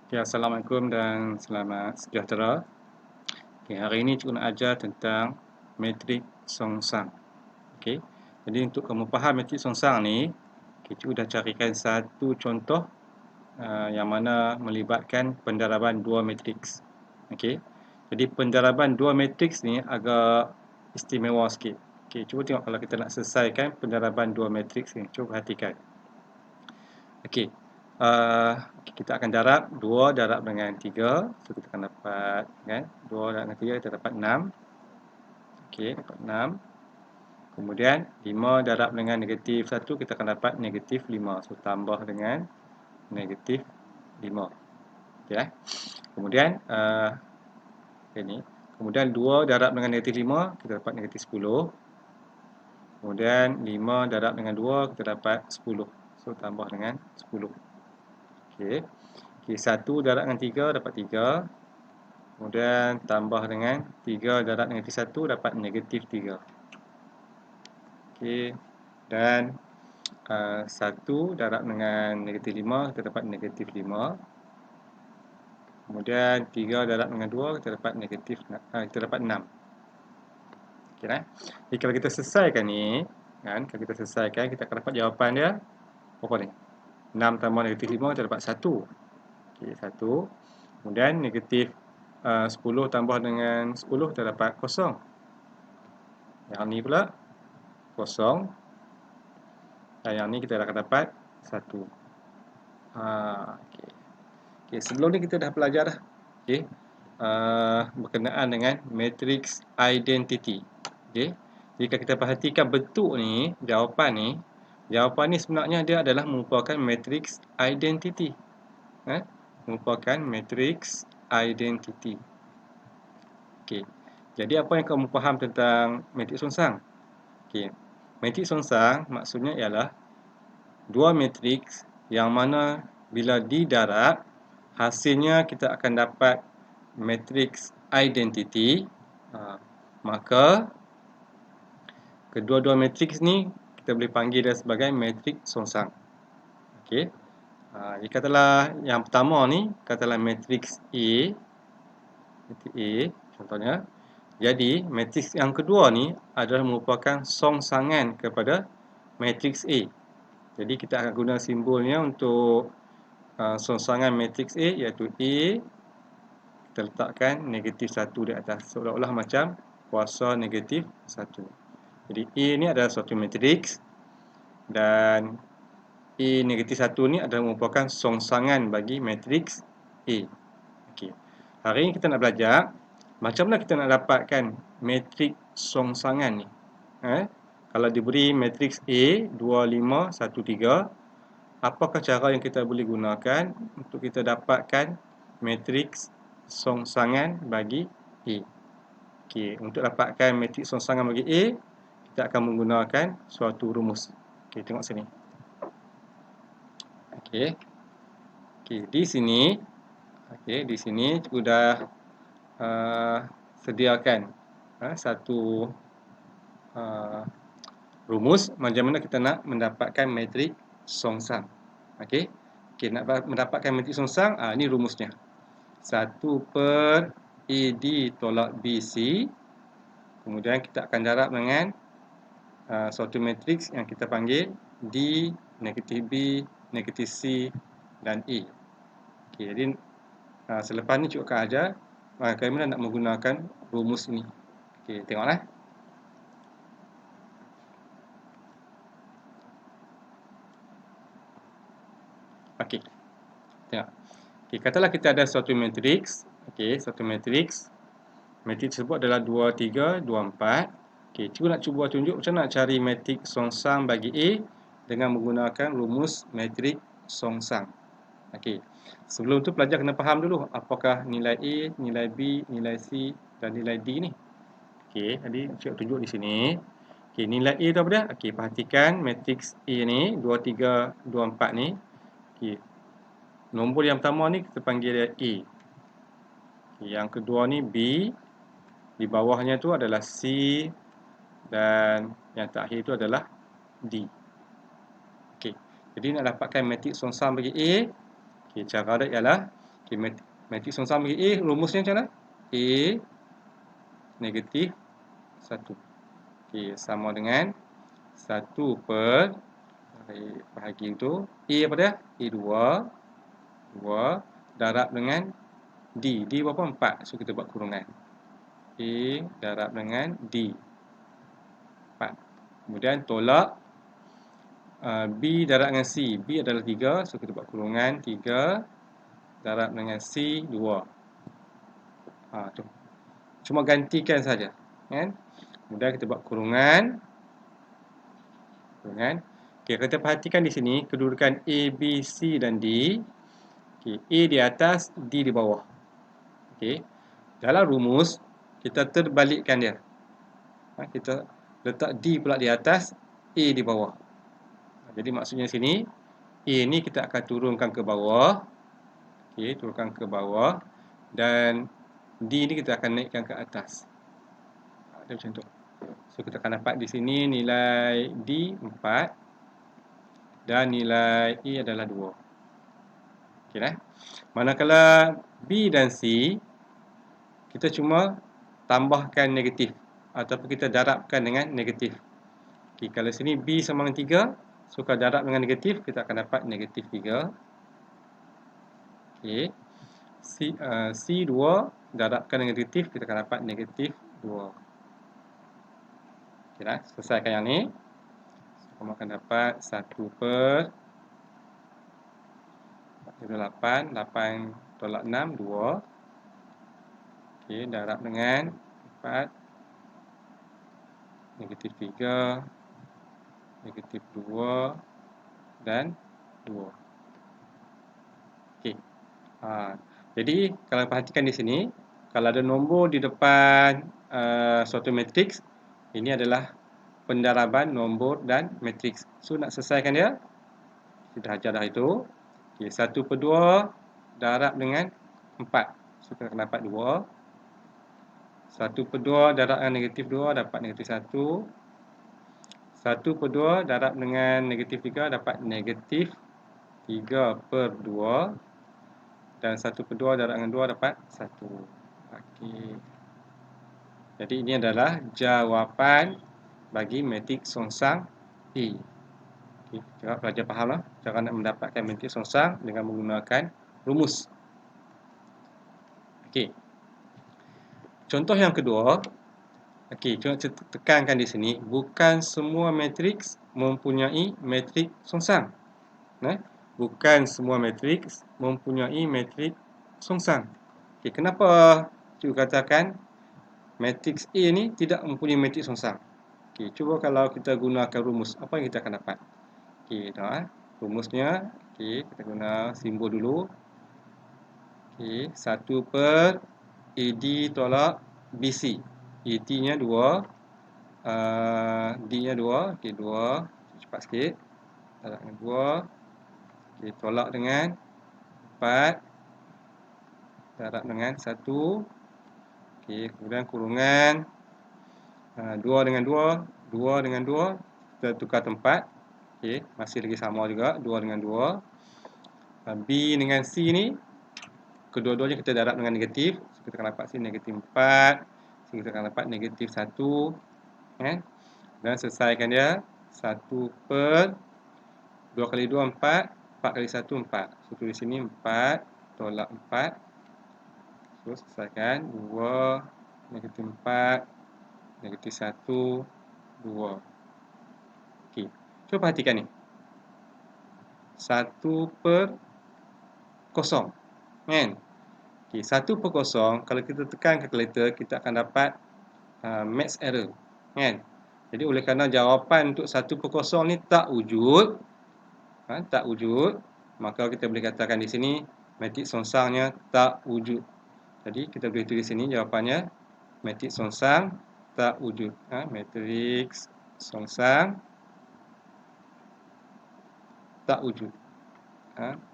Okay, Assalamualaikum dan selamat sejahtera. Okay, hari ini cikgu nak ajar tentang metrik songsang. Okay, jadi untuk kamu faham metrik songsang ni, okay, cikgu dah carikan satu contoh yang mana melibatkan pendaraban dua matriks. Okay, jadi pendaraban dua matriks ni agak istimewa sikit. Okay, cuba tengok kalau kita nak selesaikan pendaraban dua matriks ni. Cuba perhatikan. Okey. Kita akan darab 2 darab dengan 3. So kita akan dapat kan 2 darab dengan 3 kita dapat 6. Okey, dapat 6. Kemudian 5 darab dengan negatif 1 kita akan dapat negatif 5. So tambah dengan negatif 5. Okey Kemudian ini. Kemudian 2 darab dengan negatif 5 kita dapat negatif 10. Kemudian 5 darab dengan 2 kita dapat 10. So tambah dengan 10. Okey. Okey, 1 darab dengan 3 dapat 3. Kemudian tambah dengan 3 darab negatif 1 dapat negatif 3. Okey. Dan 1 darab dengan negatif 5 kita dapat negatif 5. Kemudian 3 darab dengan 2 kita dapat negatif kita dapat 6. Okey Jadi kalau kita selesaikan ni, kan, kalau kita selesaikan kita akan dapat jawapan dia apa ni? 6 tambah negatif 5 kita dapat 1. Okey, 1. Kemudian negatif 10 tambah dengan 10 kita dapat 0. Yang ni pula 0. Dan yang ni kita akan dapat 1. Okey. Okey, sebelum ni kita dah belajar dah. Okey. Berkenaan dengan matrix identity. Okey. Jadi kalau kita perhatikan bentuk ni, jawapan ni sebenarnya dia adalah merupakan matrix identity. Merupakan matrix identity. Okey. Jadi apa yang kamu faham tentang matrix songsang? Okey. Matrix songsang maksudnya ialah dua matrix yang mana bila didarab hasilnya kita akan dapat matrix identity. Maka kedua-dua matrix ni kita boleh panggil dia sebagai matrix songsang. Okey. Jadi katalah yang pertama ni, katalah matrix A. Matrix A contohnya. Jadi matrix yang kedua ni adalah merupakan songsangan kepada matrix A. Jadi kita akan guna simbolnya untuk songsangan matrix A, iaitu A. Kita letakkan negatif 1 di atas, seolah-olah macam kuasa negatif 1. Jadi A ni adalah suatu matrix dan A negatif 1 ni adalah merupakan songsangan bagi matrix A. Okey. Hari ini kita nak belajar macam mana kita nak dapatkan matrix songsangan ni. Kalau diberi matrix A 2, 5, 1, 3, apakah cara yang kita boleh gunakan untuk kita dapatkan matrix songsangan bagi A? Okey, untuk dapatkan matrix songsangan bagi A, kita akan menggunakan suatu rumus. Okey, tengok sini. Okey. Okey, di sini cikgu dah sediakan satu rumus macam mana kita nak mendapatkan matrix songsang. Okey. Okey, nak mendapatkan matrix songsang, ini rumusnya. 1/AD tolak BC. Kemudian kita akan darab dengan suatu matrix yang kita panggil D, negatif B, negatif C dan A. Okey, jadi selepas ni cikgu akan ajar bagaimana nak menggunakan rumus ini. Okey, tengoklah. Okey. Tengok. Okey, katalah kita ada suatu matrix. Okey, suatu matrix. Matrix tersebut adalah 2, 3, 2, 4. Okey, cikgu nak cuba tunjuk macam mana nak cari matrix songsang bagi A dengan menggunakan rumus matrix songsang. Okey. Sebelum tu pelajar kena faham dulu apakah nilai A, nilai B, nilai C dan nilai D ni. Okey, jadi cikgu tunjuk di sini. Okey, nilai A tu apa dia? Okey, perhatikan matrix A ni 2, 3, 2, 4 ni. Okey. Nombor yang pertama ni kita panggil dia A. Okay, yang kedua ni B. Di bawahnya tu adalah C. Dan yang terakhir tu adalah D. Okey. Jadi nak dapatkan matrix songsang bagi A, okay, cara dia ialah Okay, matrik songsang bagi A, rumusnya macam mana? A negatif 1. Okay, sama dengan 1 per bahagi itu A apa dia? A 2 darab dengan D. D berapa? 4. So kita buat kurungan. A darab dengan D 4. Kemudian tolak B darab dengan C. B adalah 3. So kita buat kurungan 3 darab dengan C 2. Tu. Cuma gantikan saja, kan? Kemudian kita buat kurungan. Okey, kita perhatikan di sini kedudukan A, B, C dan D. Okey, A di atas, D di bawah. Okey. Dalam rumus kita terbalikkan dia. Kita letak D pula di atas, A di bawah. Jadi maksudnya sini A ni kita akan turunkan ke bawah. Okey, turunkan ke bawah dan D ni kita akan naikkan ke atas. Ada macam tu. So kita akan dapat di sini nilai D 4 dan nilai E adalah 2. Okeylah. Manakala B dan C kita cuma tambahkan negatif ataupun kita darabkan dengan negatif. Okey, kalau sini B sama dengan 3, so kalau darab dengan negatif kita akan dapat negatif 3. Okey. C2 darabkan dengan negatif kita akan dapat negatif 2. Okeylah, selesaikan yang ni. So, kamu akan dapat 1 per 8 tolak 6 2. Okey, darab dengan 4 negatif 3 negatif 2 dan 2. Okey. Jadi kalau perhatikan di sini, kalau ada nombor di depan suatu matriks, ini adalah pendaraban nombor dan matriks. So nak selesaikan dia, kita ajar dah itu. Okey, 1 per 2 darab dengan 4. So kita akan dapat 2. 1 per 2 darab dengan negatif 2 dapat negatif 1. 1 per 2 darab dengan negatif 3 dapat negatif 3 per 2. Dan 1 per 2 darab dengan 2 dapat 1. Okey. Jadi ini adalah jawapan bagi matrik songsang A. Okey, harap pelajar fahamlah cara nak mendapatkan matrik songsang dengan menggunakan rumus. Okey. Contoh yang kedua. Okey, cuba tekankan di sini, bukan semua matriks mempunyai matrik songsang. Bukan semua matriks mempunyai matrik songsang. Okey, kenapa cikgu katakan matriks A ni tidak mempunyai matrik songsang? Okey, cuba kalau kita gunakan rumus, apa yang kita akan dapat? Okey, rumusnya, okey, kita guna simbol dulu. Okey, 1 per AD tolak BC. AD-nya 2, D-nya 2, okey 2, cepat sikit. Tolak dengan 2. Okey, tolak dengan 4. Darab dengan 1. Okey, kemudian kurungan 2 dengan 2, 2 dengan 2, kita tukar tempat. Okey, masih lagi sama juga, 2 dengan 2. B dengan C ni, kedua-duanya kita darab dengan negatif. So, kita akan dapat sini negatif 4. So, kita akan dapat negatif 1. Dan selesaikan dia. 1 per 2 kali 2, 4. 4 kali 1, 4. So, tulis sini 4 tolak 4. So, selesaikan. 2, negatif 4, negatif 1, 2. Okey, cuba perhatikan ni. 1 per 0. Kan? Okey, 1 per 0, kalau kita tekan kalkulator, kita akan dapat max error. Kan? Jadi, oleh kerana jawapan untuk 1 per 0 ni tak wujud, maka kita boleh katakan di sini, matrik songsangnya tak wujud. Jadi, kita boleh tulis sini jawapannya, matrik songsang tak wujud. Matrik songsang tak wujud.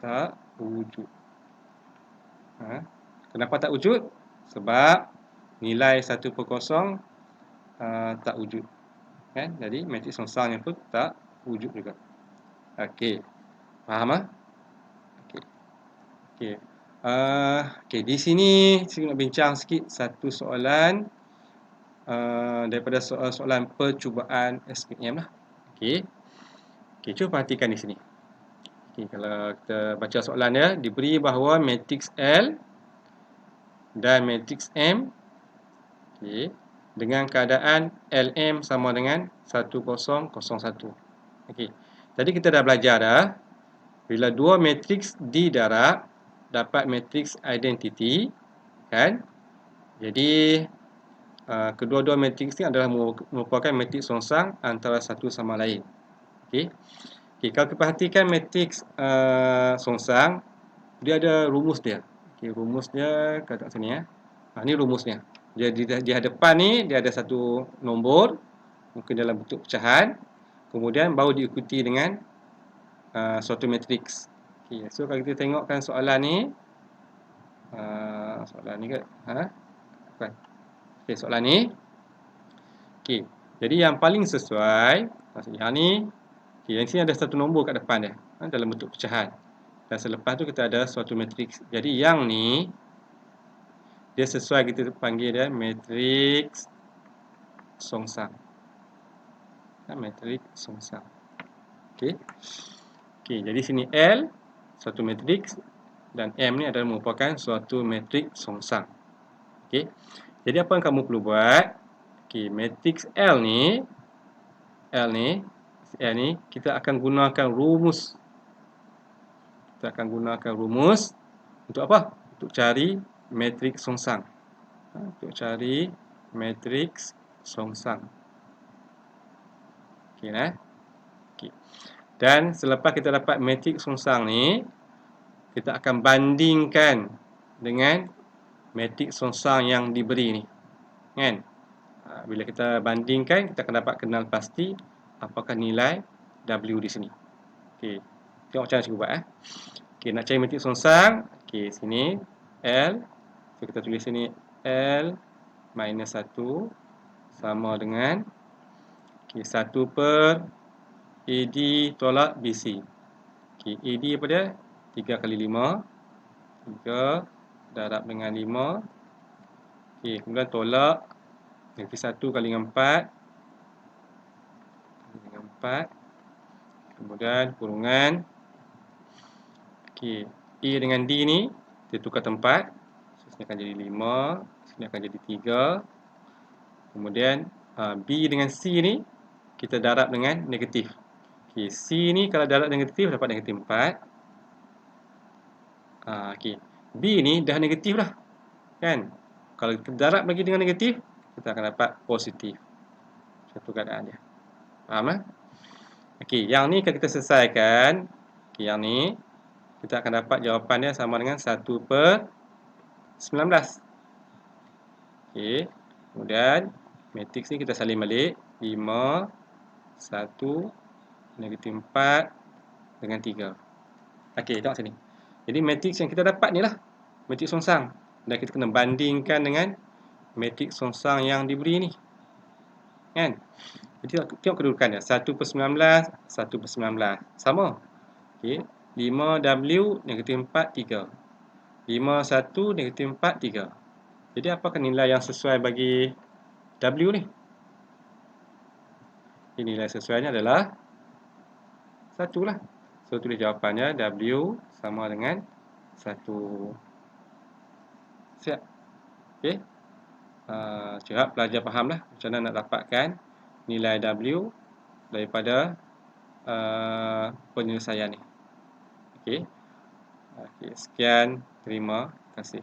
Tak wujud. Kenapa tak wujud? Sebab nilai 1 per 0 tak wujud. Kan? Jadi matrik songsangnya pun tak wujud juga. Okey. Faham? Okey. Okey. Okey, di sini saya nak bincang sikit satu soalan daripada soalan percubaan SPM lah. Okey. Okey, cuba perhatikan di sini. Okey, kalau kita baca soalan dia, diberi bahawa matriks L dan matriks M, okey, dengan keadaan LM sama dengan 1001. Okey. Tadi kita dah belajar dah, bila dua matriks didarab dapat matriks identiti, kan? Jadi kedua-dua matriks ni adalah merupakan matriks songsang antara satu sama lain. Okey. Okey, kalau kita perhatikan matriks songsang, dia ada rumus dia. Okey, rumus dia kat sini ya. Ni rumusnya. Jadi di hadapan ni dia ada satu nombor, mungkin dalam bentuk pecahan, kemudian baru diikuti dengan suatu matriks. Okey, so kalau kita tengokkan soalan ni, soalan ni ke? Bukan. Okey, soalan ni. Okey, jadi yang paling sesuai, maksudnya yang ni, okey, yang sini ada satu nombor kat depan dia, dalam bentuk pecahan. Dan selepas tu kita ada suatu matriks. Jadi yang ni, dia sesuai, kita panggil dia matriks songsang. Matriks songsang. Okey. Okey, jadi sini L suatu matriks dan M ni adalah merupakan suatu matriks songsang. Okey. Jadi apa yang kamu perlu buat? Okey, matriks L ni kita akan gunakan rumus. Kita akan gunakan rumus untuk apa? Untuk cari matriks songsang. Untuk cari matriks songsang. Okey, okey. Dan selepas kita dapat matriks songsang ni, kita akan bandingkan dengan matriks songsang yang diberi ni. Kan? Bila kita bandingkan, kita akan dapat kenal pasti apakah nilai W di sini. Okey. Tengok macam mana cikgu buat. Okey, nak cari matriks songsang. Okey, sini L. So, kita tulis sini L minus 1 sama dengan 1 per AD tolak BC. Okey, AD apa dia? 3 kali 5. 3 darab dengan 5. Okey, kemudian tolak negatif 1 kali dengan 4. Dengan 4. Kemudian kurungan. Okey, A dengan D ni kita tukar tempat. So, sini akan jadi 5. Sini akan jadi 3. Kemudian B dengan C ni kita darab dengan negatif. Okey, C ni kalau darab negatif dapat negatif 4. Okey, B ni dah negatif dah. Kan? Kalau kita darab lagi dengan negatif, kita akan dapat positif. Satu keadaan dia. Faham? Okey, yang ni kalau kita selesaikan, okey, yang ni kita akan dapat jawapan dia sama dengan 1 per 19. Okey, kemudian matriks ni kita salin balik. 5, 1, negatif 4 dengan 3. Okey, tengok sini. Jadi matriks yang kita dapat ni lah matriks songsang. Dan kita kena bandingkan dengan matriks songsang yang diberi ni. Kan? Jadi tengok kedudukan dia. 1 per 19, 1 per 19. Sama. Okey. 5W negatif 4, 3. 5, 1, negatif 4, 3. Jadi apakah nilai yang sesuai bagi W ni? Nilai sesuainya adalah 1 lah. So, tulis jawapannya W sama dengan 1. Siap? Okey. Harap pelajar fahamlah macam mana nak dapatkan nilai W daripada penyelesaian ni. Okey. Sekian. Terima kasih.